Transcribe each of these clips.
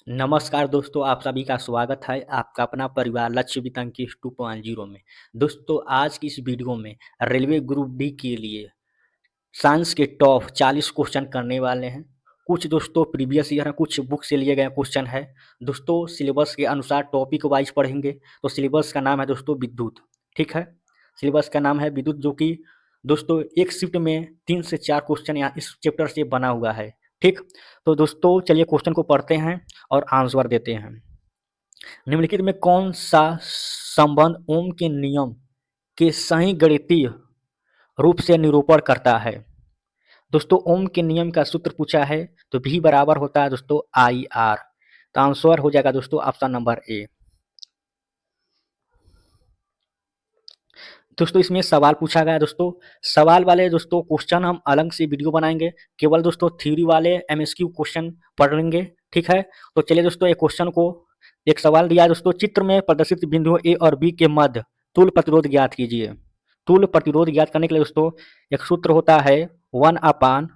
नमस्कार दोस्तों, आप सभी का स्वागत है आपका अपना परिवार लक्ष्य वितंकित 2.0 में। दोस्तों, आज की इस वीडियो में रेलवे ग्रुप डी के लिए साइंस के टॉप 40 क्वेश्चन करने वाले हैं। कुछ दोस्तों प्रीवियस ईयर है, कुछ बुक से लिए गए क्वेश्चन है। दोस्तों सिलेबस के अनुसार टॉपिक वाइज पढ़ेंगे। तो सिलेबस का नाम है दोस्तों विद्युत, ठीक है। सिलेबस का नाम है विद्युत, जो कि दोस्तों एक शिफ्ट में 3 से 4 क्वेश्चन यहाँ इस चैप्टर से बना हुआ है, ठीक। तो दोस्तों चलिए क्वेश्चन को पढ़ते हैं और आंसर देते हैं। निम्नलिखित में कौन सा संबंध ओम के नियम के सही गणितीय रूप से निरूपण करता है। दोस्तों ओम के नियम का सूत्र पूछा है, तो भी बराबर होता है दोस्तों आई आर। तो आंसर हो जाएगा दोस्तों ऑप्शन नंबर ए। दोस्तों इसमें सवाल पूछा गया है दोस्तों। सवाल वाले दोस्तों क्वेश्चन हम अलग से वीडियो बनाएंगे, केवल दोस्तों थ्योरी वाले एमएसक्यू क्वेश्चन पढ़ लेंगे, ठीक है। तो चलिए दोस्तों एक क्वेश्चन को, एक सवाल दिया है दोस्तों, चित्र में प्रदर्शित बिंदुओं ए और बी के मध्य तुल प्रतिरोध ज्ञात कीजिए। तुल प्रतिरोध ज्ञात करने के लिए दोस्तों एक सूत्र होता है 1 अपान,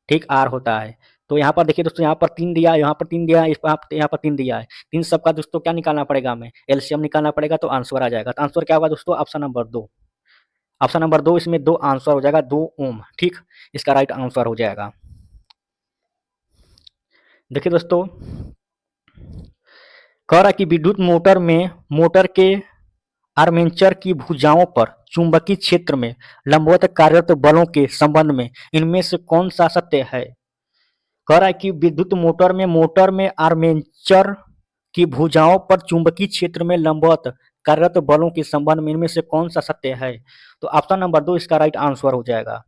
ठीक, आर होता है। तो यहाँ पर देखिए दोस्तों, यहाँ पर 3 दिया है, यहाँ पर 3 दिया है, यहाँ पर 3 दिया है। इन सबका दोस्तों क्या निकालना पड़ेगा, हमें एलसीएम निकालना पड़ेगा, तो आंसर आ जाएगा। तो आंसर क्या होगा दोस्तों, ऑप्शन नंबर 2। ऑप्शन नंबर 2, इसमें 2 आंसर हो जाएगा, 2 ओम, ठीक। इसका राइट आंसर हो जाएगा। देखिए दोस्तों, कह रहा है कि विद्युत मोटर के आर्मेचर की भुजाओं पर चुंबकीय क्षेत्र में लंबवत कार्यरत बलों के संबंध में इनमें से कौन सा सत्य है। कह रहा है कि विद्युत मोटर में आर्मेचर की भुजाओं पर चुंबकीय क्षेत्र में लंबवत कार्यरत बलों के संबंध में इनमें से कौन सा सत्य है। तो ऑप्शन नंबर 2 इसका राइट आंसर हो जाएगा।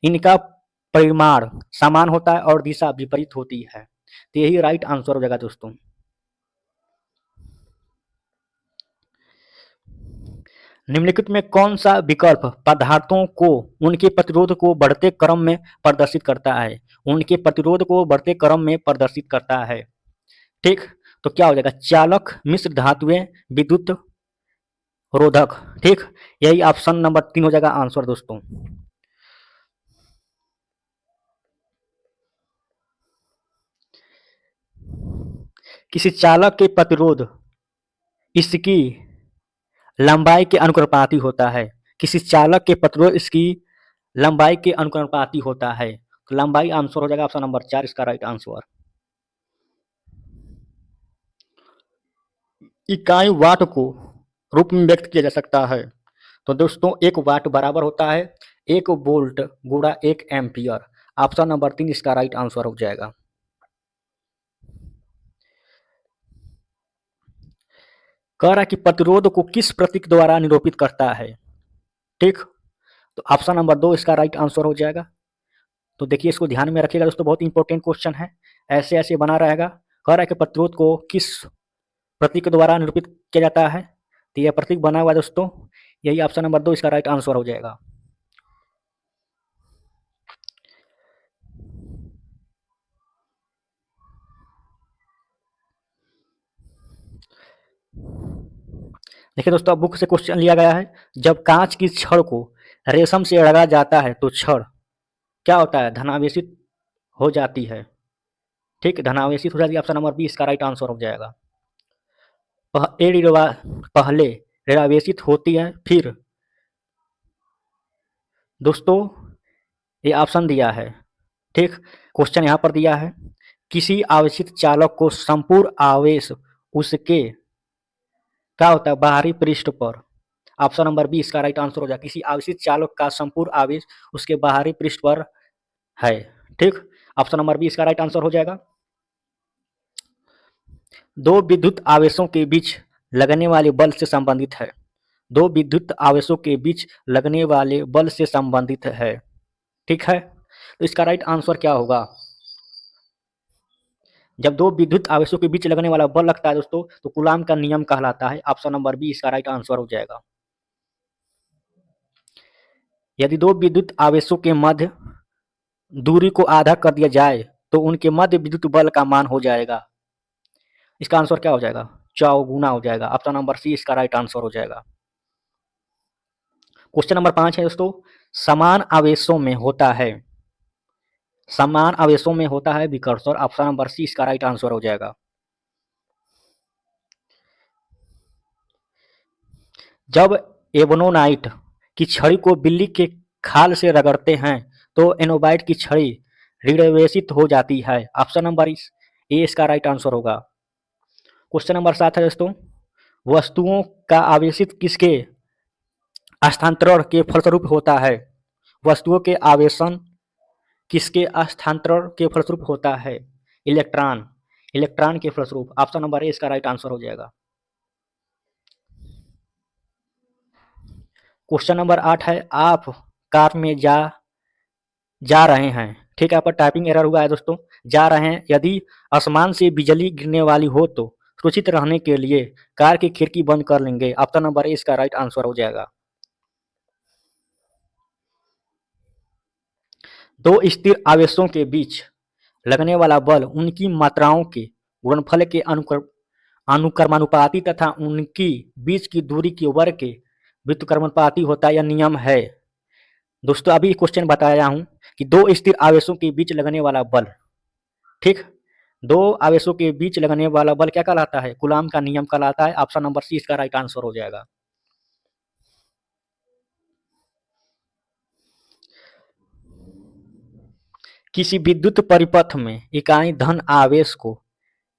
इनका परिमाण समान होता है और दिशा विपरीत होती है। तो यही राइट आंसर हो जाएगा दोस्तों। निम्नलिखित में कौन सा विकल्प पदार्थों को उनके प्रतिरोध को बढ़ते क्रम में प्रदर्शित करता है। उनके प्रतिरोध को बढ़ते क्रम में प्रदर्शित करता है, ठीक। तो क्या हो जाएगा, चालक, मिश्र धातुएं, विद्युत रोधक, ठीक। यही ऑप्शन नंबर 3 हो जाएगा आंसर दोस्तों। किसी चालक के प्रतिरोध इसकी लंबाई के अनुक्रमानुपाती होता है। किसी चालक के प्रतिरोध इसकी लंबाई के अनुक्रमानुपाती होता है। तो लंबाई आंसर हो जाएगा ऑप्शन नंबर 4, इसका राइट आंसर। इकाई वाट को रूप में व्यक्त किया जा सकता है। तो दोस्तों 1 वाट बराबर होता है 1 वोल्ट गुणा 1 एम्पियर। ऑप्शन नंबर 3 इसका राइट आंसर हो जाएगा। कह रहा है कि प्रतिरोध को किस प्रतीक द्वारा निरूपित करता है, ठीक। तो ऑप्शन नंबर 2 इसका राइट आंसर हो जाएगा। तो देखिए इसको ध्यान में रखिएगा दोस्तों, बहुत इंपॉर्टेंट क्वेश्चन है, ऐसे ऐसे बना रहेगा। कह रहा है कि प्रतिरोध को किस प्रतीक द्वारा निरूपित किया जाता है। तो यह प्रतीक बना हुआ है दोस्तों, यही ऑप्शन नंबर 2 इसका राइट आंसर हो जाएगा। देखिए दोस्तों, अब बुक से क्वेश्चन लिया गया है। जब कांच की छड़ को रेशम से रगड़ा जाता है तो छड़ क्या होता है, धनावेशित हो जाती है, ठीक, धनावेशित हो जाती है। ऑप्शन नंबर बी इसका राइट आंसर हो जाएगा। पहले ऋणावेशित होती है, फिर दोस्तों ये ऑप्शन दिया है, ठीक। क्वेश्चन यहाँ पर दिया है, किसी आवेशित चालक को संपूर्ण आवेश उसके क्या होता है, बाहरी पृष्ठ पर। ऑप्शन नंबर बी इसका राइट आंसर हो जाएगा। किसी आवेशित चालक का संपूर्ण आवेश उसके बाहरी पृष्ठ पर है, ठीक। ऑप्शन नंबर बी इसका राइट आंसर हो जाएगा। दो विद्युत आवेशों के बीच लगने वाले बल से संबंधित है। दो विद्युत आवेशों के बीच लगने वाले बल से संबंधित है, ठीक है। तो इसका राइट आंसर क्या होगा, जब दो विद्युत आवेशों के बीच लगने वाला बल लगता है दोस्तों तो कूलाम का नियम कहलाता है। ऑप्शन नंबर बी इसका राइट आंसर हो जाएगा। यदि दो विद्युत आवेशों के मध्य दूरी को आधा कर दिया जाए तो उनके मध्य विद्युत बल का मान हो जाएगा। इसका आंसर क्या हो जाएगा, चौगुना हो जाएगा। ऑप्शन नंबर सी इसका राइट आंसर हो जाएगा। क्वेश्चन नंबर 5 है दोस्तों, समान आवेशों में होता है, समान आवेशों में होता है विकर्षण। ऑप्शन नंबर सी इसका राइट आंसर हो जाएगा। जब एबोनाइट की छड़ी को बिल्ली के खाल से रगड़ते हैं तो एनोबाइट की छड़ी ऋणवेशित हो जाती है। ऑप्शन नंबर ए इसका राइट आंसर होगा। क्वेश्चन नंबर 7 है दोस्तों, वस्तुओं का आवेशित किसके स्थानांतरण के फलस्वरूप होता है? वस्तुओं के आवेशन किसके स्थानांतरण के फलस्वरूप होता है? इलेक्ट्रॉन, इलेक्ट्रॉन के फलस्वरूप। ऑप्शन नंबर ए इसका राइट आंसर हो जाएगा। क्वेश्चन नंबर 8 है, आप कार में जा रहे हैं, ठीक है, यहाँ पर टाइपिंग एरर हुआ है दोस्तों, जा रहे हैं, यदि आसमान से बिजली गिरने वाली हो तो सुरक्षित रहने के लिए कार की खिड़की बंद कर लेंगे। ऑप्शन नंबर ए इसका राइट आंसर हो जाएगा। दो स्थिर आवेशों के बीच लगने वाला बल उनकी मात्राओं के गुणनफल के अनुक्रमानुपाती तथा उनकी बीच की दूरी के वर्ग के व्युत्क्रमानुपाती होता है। यह नियम है दोस्तों। अभी क्वेश्चन बताया हूं कि दो स्थिर आवेशों के बीच लगने वाला बल, ठीक, दो आवेशों के बीच लगने वाला बल क्या कहलाता है? कूलाम का नियम कहलाता है। ऑप्शन नंबर सी इसका राइट आंसर हो जाएगा। किसी विद्युत परिपथ में इकाई धन आवेश को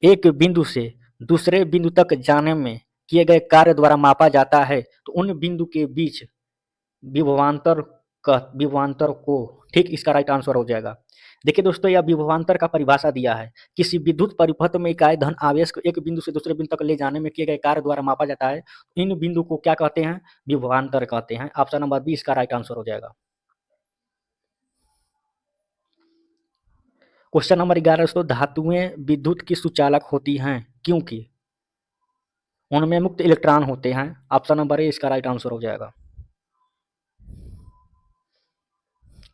एक बिंदु से दूसरे बिंदु तक जाने में किए गए कार्य द्वारा मापा जाता है तो उन बिंदु के बीच विभवांतर को, ठीक, इसका राइट आंसर हो जाएगा। देखिए दोस्तों, यह विभवांतर का परिभाषा दिया है, किसी विद्युत परिपथ में इकाई धन आवेश को एक बिंदु से दूसरे बिंदु तक ले जाने में किए गए कार्य द्वारा मापा जाता है। इन बिंदु को क्या कहते हैं? विभवांतर कहते हैं। ऑप्शन नंबर बी इसका राइट आंसर हो जाएगा। क्वेश्चन नंबर 11 दोस्तों, धातुएं विद्युत की सुचालक होती हैं क्योंकि उनमें मुक्त इलेक्ट्रॉन होते हैं। ऑप्शन नंबर ए इसका राइट आंसर हो जाएगा।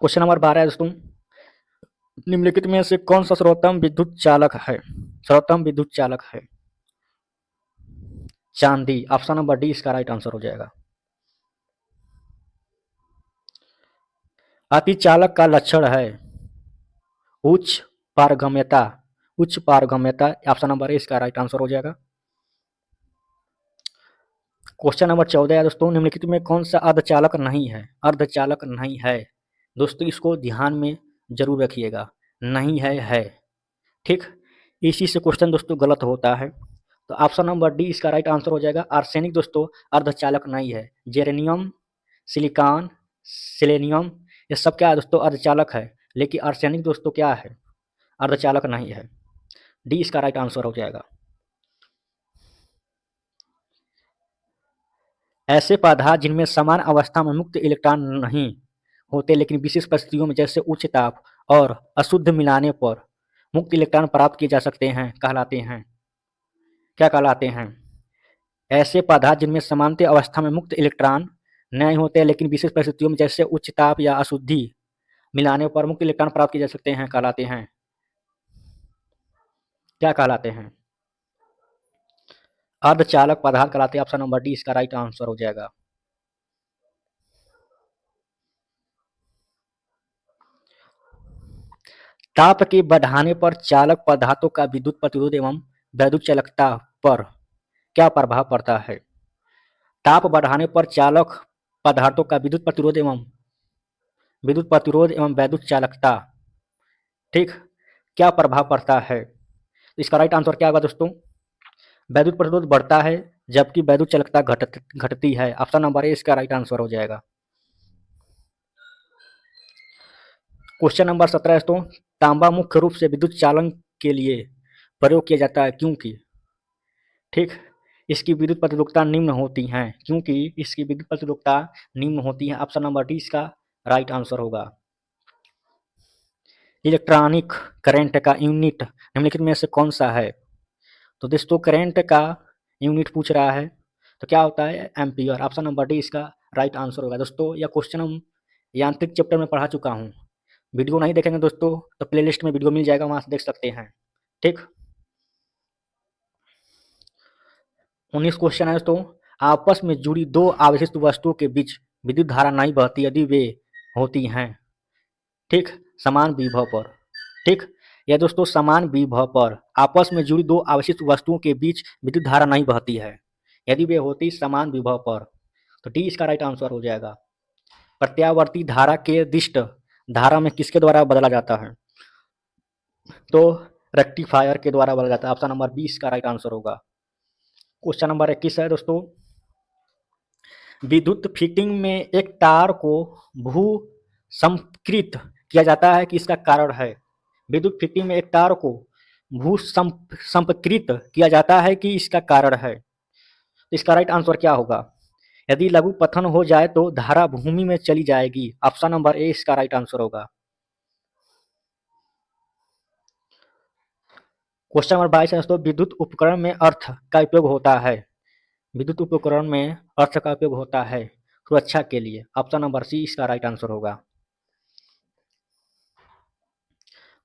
क्वेश्चन नंबर 12 दोस्तों, निम्नलिखित में से कौन सा सर्वोत्तम विद्युत चालक है? सर्वोत्तम विद्युत चालक है चांदी। ऑप्शन नंबर डी इसका राइट आंसर हो जाएगा। अतिचालक का लक्षण है उच्च पारगम्यता, उच्च पारगम्यता। ऑप्शन नंबर ए इसका राइट आंसर हो जाएगा। क्वेश्चन नंबर 14 है दोस्तों, निम्नलिखित में कौन सा अर्धचालक नहीं है? अर्धचालक नहीं है दोस्तों, इसको ध्यान में जरूर रखिएगा, नहीं है, ठीक। इसी से क्वेश्चन दोस्तों गलत होता है, तो ऑप्शन नंबर डी इसका राइट आंसर हो जाएगा। आर्सेनिक दोस्तों अर्धचालक नहीं है। जेरेनियम, सिलिकॉन, सेलेनियम, ये सब क्या है दोस्तों? अर्धचालक है, लेकिन आर्सेनिक दोस्तों क्या है? अर्धचालक नहीं है। डी इसका राइट आंसर हो जाएगा। ऐसे पदार्थ जिनमें समान अवस्था में मुक्त इलेक्ट्रॉन नहीं होते लेकिन विशेष परिस्थितियों में जैसे उच्च ताप और अशुद्ध मिलाने पर मुक्त इलेक्ट्रॉन प्राप्त किए जा सकते हैं, कहलाते हैं, क्या कहलाते हैं? ऐसे पदार्थ जिनमें समानते अवस्था में मुक्त इलेक्ट्रॉन नहीं होते लेकिन विशेष परिस्थितियों में जैसे उच्च ताप या अशुद्धि मिलाने पर मुक्त इलेक्ट्रॉन प्राप्त किए जा सकते हैं, कहलाते हैं, क्या कहलाते हैं? अर्धचालक पदार्थ कहलाते हैं। ऑप्शन नंबर डी इसका राइट आंसर हो जाएगा। ताप के बढ़ाने पर चालक पदार्थों का विद्युत प्रतिरोध एवं वैद्युत चालकता पर क्या प्रभाव पड़ता है? ताप बढ़ाने पर चालक पदार्थों का विद्युत प्रतिरोध एवं वैद्युत चालकता, ठीक, क्या प्रभाव पड़ता है? इसका राइट आंसर क्या होगा दोस्तों? वैद्युत प्रतिरोध बढ़ता है जबकि वैद्युत चालकता घटती है। ऑप्शन नंबर ए इसका राइट आंसर हो जाएगा। क्वेश्चन नंबर 17 दोस्तों, तांबा मुख्य रूप से विद्युत चालन के लिए प्रयोग किया जाता है क्योंकि, ठीक, इसकी विद्युत प्रतिरोधकता निम्न होती हैं, क्योंकि इसकी विद्युत प्रतिरोधकता निम्न होती है। ऑप्शन नंबर डी इसका राइट आंसर होगा। इलेक्ट्रॉनिक करंट का यूनिट निम्नलिखित में से कौन सा है? तो दोस्तों करंट का यूनिट पूछ रहा है तो क्या होता है? एम्पियर। ऑप्शन नंबर डी इसका राइट आंसर होगा। दोस्तों यह क्वेश्चन हम यांत्रिक चैप्टर में पढ़ा चुका हूँ, वीडियो नहीं देखेंगे दोस्तों तो प्लेलिस्ट में वीडियो मिल जाएगा, वहां से देख सकते हैं, ठीक। 19 क्वेश्चन है दोस्तों, आपस में जुड़ी दो अवशिष्ट वस्तुओं के बीच विद्युत धारा नहीं बहती यदि वे होती हैं, ठीक, समान विभव पर, ठीक। यह दोस्तों समान विभव पर आपस में जुड़ी दो अवशिष्ट वस्तुओं के बीच विद्युत धारा नहीं बहती है यदि वे होती समान विभव पर। तो डी इसका राइट आंसर हो जाएगा। प्रत्यावर्ती धारा के दिष्ट धारा में किसके द्वारा बदला जाता है? तो रेक्टिफायर के द्वारा बदला जाता है। ऑप्शन नंबर 20 का राइट आंसर होगा। क्वेश्चन नंबर 21 है दोस्तों, विद्युत फिटिंग में एक तार को भू संकृत किया जाता है कि इसका कारण है? विद्युत फिटिंग में एक तार को भू संकृत किया जाता है कि इसका कारण है? इसका राइट आंसर क्या होगा? यदि लघु पतन हो जाए तो धारा भूमि में चली जाएगी। ऑप्शन नंबर ए इसका राइट आंसर होगा। क्वेश्चन नंबर 22 है दोस्तों, विद्युत उपकरण में अर्थ का उपयोग होता है? विद्युत उपकरण में अर्थ का उपयोग होता है सुरक्षा के लिए। ऑप्शन नंबर सी इसका राइट आंसर होगा।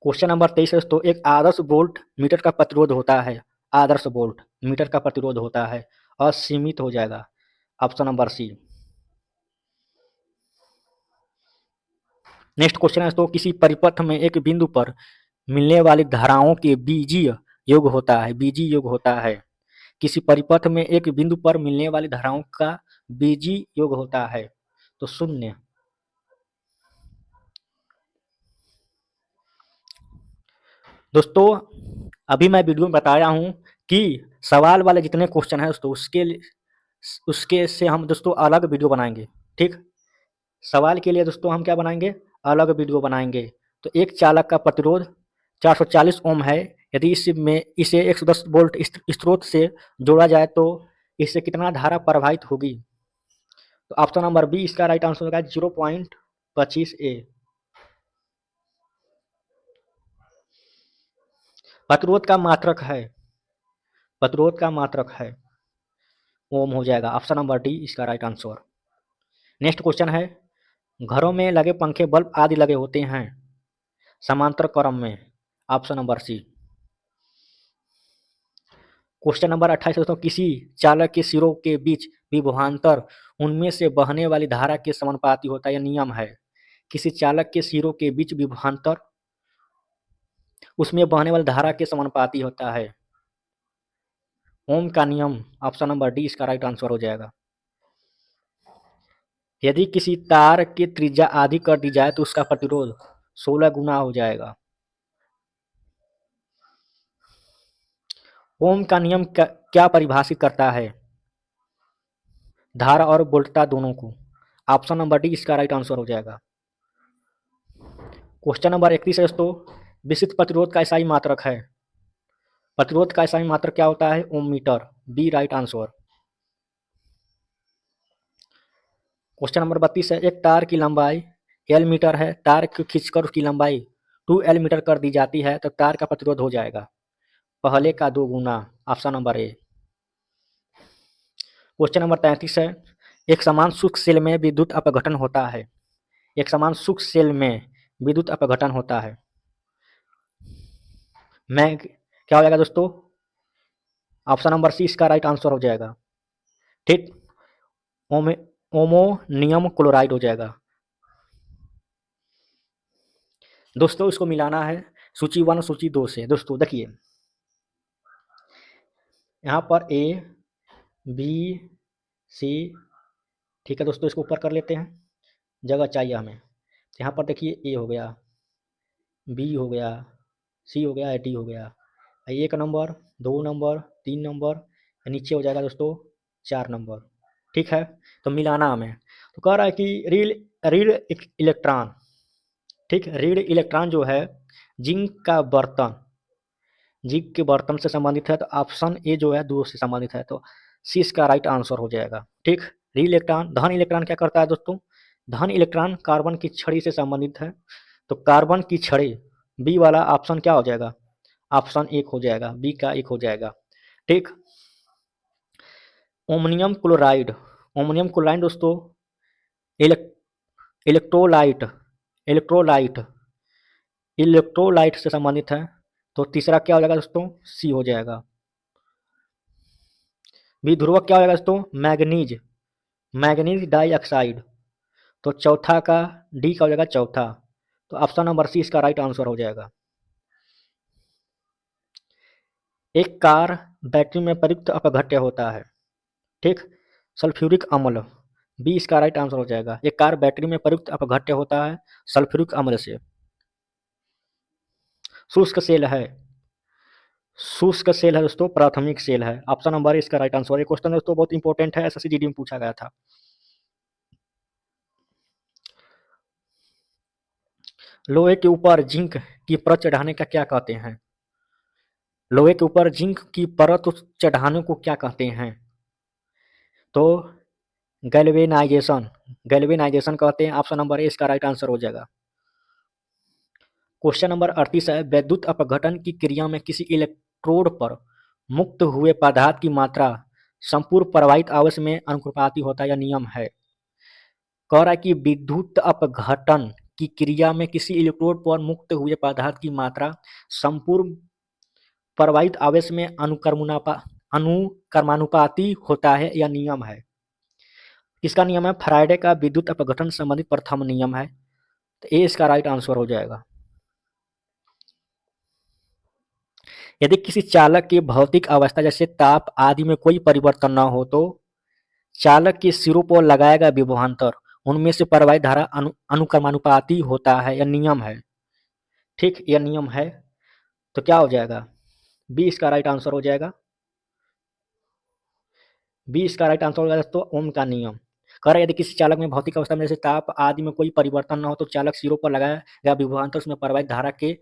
क्वेश्चन नंबर 23 है दोस्तों, एक आदर्श वोल्ट मीटर का प्रतिरोध होता है। आदर्श वोल्ट मीटर का प्रतिरोध होता है, असीमित हो जाएगा। Option number C. Next question है दोस्तों, किसी परिपथ में एक बिंदु पर मिलने वाली धाराओं के बीजीय योग होता है। बीजीय योग होता है। किसी परिपथ में एक बिंदु पर मिलने वाली धाराओं का बीजीय योग होता है, तो शून्य। दोस्तों अभी मैं वीडियो में बताया हूं कि सवाल वाले जितने क्वेश्चन है दोस्तों उसके से हम दोस्तों अलग वीडियो बनाएंगे। ठीक, सवाल के लिए दोस्तों हम क्या बनाएंगे? अलग वीडियो बनाएंगे। तो एक चालक का प्रतिरोध 440 ओम है। यदि इसमें इसे 110 वोल्ट स्रोत से जोड़ा जाए तो इससे कितना धारा प्रवाहित होगी? तो ऑप्शन नंबर बी इसका राइट आंसर होगा 0.25 ए। प्रतिरोध का मात्रक है, प्रतिरोध का मात्रक है ओम हो जाएगा। ऑप्शन नंबर डी इसका राइट आंसर। नेक्स्ट क्वेश्चन है, घरों में लगे पंखे बल्ब आदि लगे होते हैं समांतर क्रम में। Option number C. Question number 28 दोस्तों, किसी चालक के सिरों के बीच विभवांतर उनमें से बहने वाली धारा के समानुपाती होता है। यह नियम है। किसी चालक के सिरों के बीच विभवांतर उसमें बहने वाली धारा के समानुपाती होता है। ओम का नियम। ऑप्शन नंबर डी इसका राइट आंसर हो जाएगा। यदि किसी तार की त्रिज्या आधी कर दी जाए तो उसका प्रतिरोध 16 गुना हो जाएगा। ओम का नियम क्या परिभाषित करता है? धारा और वोल्टता दोनों को। ऑप्शन नंबर डी इसका राइट आंसर हो जाएगा। क्वेश्चन नंबर 31 है दोस्तों, विशिष्ट प्रतिरोध का SI मात्रक है। प्रतिरोध का SI मात्रक क्या होता है? Ohm metre. B right answer. Question number 32 है, एक तार की लंबाई L मीटर है, तार को खींचकर उसकी लंबाई 2L मीटर कर दी जाती है तो तार का प्रतिरोध हो जाएगा पहले का 2 गुना। Option number A. Question number 33 है, एक समान शुष्क सेल में विद्युत अपघटन होता है। एक समान शुष्क सेल में विद्युत अपघटन होता है। मैं क्या हो जाएगा दोस्तों? ऑप्शन नंबर सी इसका राइट आंसर हो जाएगा। ठीक, ओमोनियम क्लोराइड हो जाएगा। दोस्तों इसको मिलाना है सूची 1 सूची 2 से। दोस्तों देखिए यहाँ पर ए बी सी, ठीक है दोस्तों, इसको ऊपर कर लेते हैं, जगह चाहिए हमें। यहाँ पर देखिए ए हो गया, बी हो गया, सी हो गया, डी हो गया। 1 नंबर, 2 नंबर, 3 नंबर, नीचे हो जाएगा दोस्तों 4 नंबर। ठीक है, तो मिलाना हमें। तो कह रहा है कि रीड इलेक्ट्रॉन, ठीक, रीड इलेक्ट्रॉन जो है जिंक का बर्तन, जिंक के बर्तन से संबंधित है तो ऑप्शन ए जो है 2 से संबंधित है तो सी इसका राइट आंसर हो जाएगा। ठीक, रीड इलेक्ट्रॉन, धन इलेक्ट्रॉन क्या करता है दोस्तों? धन इलेक्ट्रॉन कार्बन की छड़ी से संबंधित है तो कार्बन की छड़ी बी वाला ऑप्शन क्या हो जाएगा? ऑप्शन 1 हो जाएगा, बी का 1 हो जाएगा। ठीक, ओमोनियम क्लोराइड, ओमोनियम क्लोराइड दोस्तों इलेक्ट्रोलाइट, इलेक्ट्रोलाइट, इलेक्ट्रोलाइट से संबंधित है तो तीसरा क्या हो जाएगा दोस्तों? सी हो जाएगा। विध्रुवक क्या हो जाएगा दोस्तों? मैग्नीज, मैग्नीज डाइऑक्साइड, तो चौथा का डी का हो जाएगा चौथा, तो ऑप्शन नंबर सी इसका राइट आंसर हो जाएगा। एक कार बैटरी में प्रयुक्त अपघट्य होता है। ठीक, सल्फ्यूरिक अम्ल, बी इसका राइट आंसर हो जाएगा। एक कार बैटरी में प्रयुक्त अपघट्य होता है सल्फ्यूरिक अम्ल से। शुष्क सेल है, शुष्क सेल है दोस्तों, प्राथमिक सेल है। ऑप्शन नंबर इसका राइट आंसर। ये क्वेश्चन दोस्तों बहुत इंपॉर्टेंट है, एसएससी जीडी में पूछा गया था। लोहे के ऊपर जिंक की परत चढ़ाने का क्या कहते हैं? लोहे के ऊपर जिंक की परत चढ़ाने को क्या कहते हैं? तो गैल्वेनाइजेशन, गैल्वेनाइजेशन कहते हैं। ऑप्शन नंबर ए इसका राइट आंसर हो जाएगा। क्वेश्चन नंबर 38 है, वैद्युत अपघटन की क्रिया में किसी इलेक्ट्रोड पर मुक्त हुए पदार्थ की मात्रा संपूर्ण प्रवाहित आवेश में अनुपाती होता है, यह नियम है। कह रहा है कि विद्युत अपघटन की क्रिया में किसी इलेक्ट्रोड पर मुक्त हुए पदार्थ की मात्रा संपूर्ण प्रवाहित आवेश में अनुक्रमानुपाती होता है, यह नियम है। किसका नियम है? फैराडे का विद्युत अपघटन संबंधित प्रथम नियम है। तो ए इसका राइट आंसर हो जाएगा। यदि किसी चालक की भौतिक अवस्था जैसे ताप आदि में कोई परिवर्तन न हो तो चालक के सिरों पर लगाया गया विभवांतर उनमें से प्रवाहित धारा अनुक्रमानुपाती होता है, यह नियम है। ठीक, यह नियम है। तो क्या हो जाएगा? बी इसका राइट आंसर हो जाएगा। बी इसका राइट आंसर हो जाएगा दोस्तों, ओम का नियम। कह रहा है यदि किसी चालक में भौतिक अवस्था में जैसे ताप आदि में कोई परिवर्तन न हो तो चालक सिरों पर लगाया गया विभवांतर उसमें प्रवाहित धारा के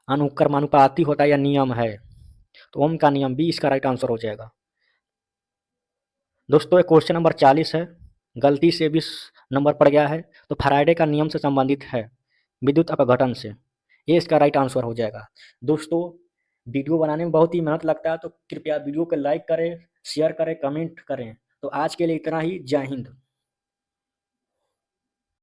अनुक्रमानुपाती होता है, यह नियम है। तो ओम का नियम, बी इसका राइट आंसर हो जाएगा। दोस्तों ये क्वेश्चन नंबर 40 है, गलती से 20 नंबर पड़ गया है। तो फैराडे का नियम से संबंधित है, विद्युत अपघटन से। ये इसका राइट आंसर हो जाएगा। दोस्तों वीडियो बनाने में बहुत ही मेहनत लगता है, तो कृपया वीडियो को लाइक करें, शेयर करें, कमेंट करें। तो आज के लिए इतना ही। जय हिंद।